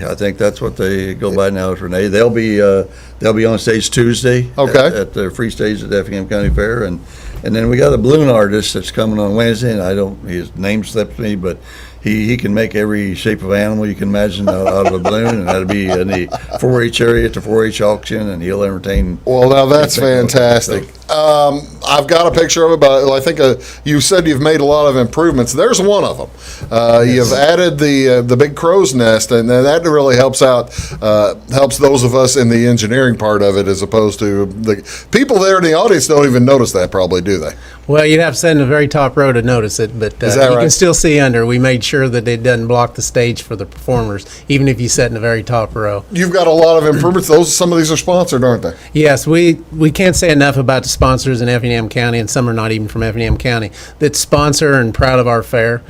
I think that's what they go by now as Renee. They'll be on stage Tuesday. At the free stage at the Effingham County Fair, and then we got a balloon artist that's coming on Wednesday, and his name slips me, but. He can make every shape of animal you can imagine out of a balloon, and that'll be in the 4-H area at the 4-H auction, and he'll entertain. Well, now that's fantastic. I've got a picture of it, but I think you said you've made a lot of improvements. There's one of them. You've added the big crow's nest, and that really helps those of us in the engineering part of it, as opposed to the people there in the audience don't even notice that, probably, do they? Well, you'd have to sit in the very top row to notice it, but you can still see under. We made sure that it doesn't block the stage for the performers, even if you sit in the very top row. You've got a lot of improvements. Some of these are sponsored, aren't they? Yes, we can't say enough about the sponsors in Effingham County, and some are not even from Effingham County, that sponsor and proud of our fair.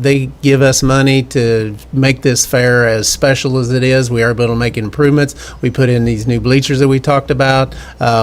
They give us money to make this fair as special as it is. We are able to make improvements. We put in these new bleachers that we talked about.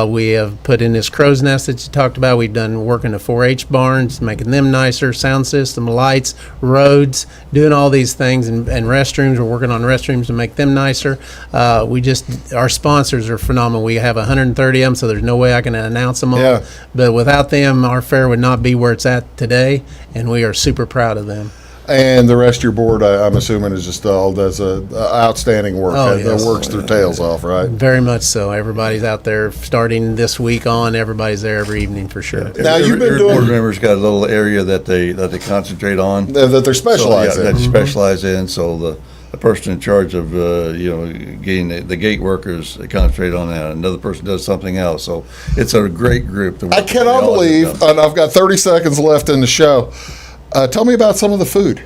We have put in this crow's nest that you talked about. We've done work in the 4-H barns, making them nicer, sound system, lights, roads, doing all these things, and restrooms. We're working on restrooms to make them nicer. Our sponsors are phenomenal. We have 130 of them, so there's no way I can announce them all. Yeah. But without them, our fair would not be where it's at today, and we are super proud of them. And the rest of your board, I'm assuming, is just all does outstanding work. That works their tails off, right? Very much so. Everybody's out there starting this week on. Everybody's there every evening for sure. Now you've been doing. Board members got a little area that they concentrate on. That they're specialized in. That specialize in. So the person in charge of getting the gate workers, they concentrate on that. Another person does something else. So it's a great group. I cannot believe, and I've got 30 seconds left in the show. Tell me about some of the food.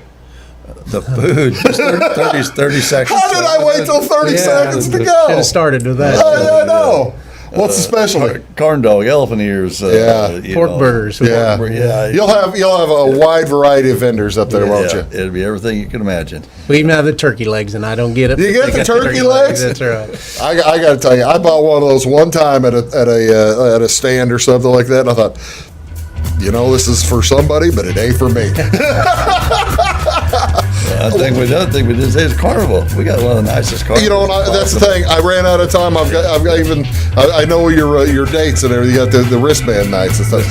The food, just 30 seconds. How did I wait till 30 seconds to go? Should have started with that. I know. What's the specialty? Corn dog, elephant ears. Pork burgers. You'll have a wide variety of vendors up there, won't you? It'll be everything you can imagine. We even have the turkey legs, and I don't get it. You get the turkey legs? That's right. I got to tell you, I bought one of those one time at a stand or something like that, and I thought, this is for somebody, but it ain't for me. I think the other thing we did say is Carnival. We got one of the nicest carnivals. You know, that's the thing. I ran out of time. I know your dates and everything. You got the wristband nights and stuff.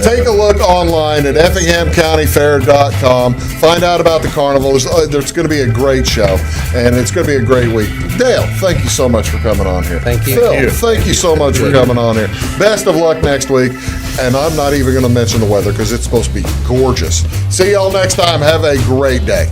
Take a look online at EffinghamCountyFair.com. Find out about the carnival. There's going to be a great show, and it's going to be a great week. Dale, thank you so much for coming on here. Thank you. Phil, thank you so much for coming on here. Best of luck next week. And I'm not even going to mention the weather because it's supposed to be gorgeous. See y'all next time. Have a great day.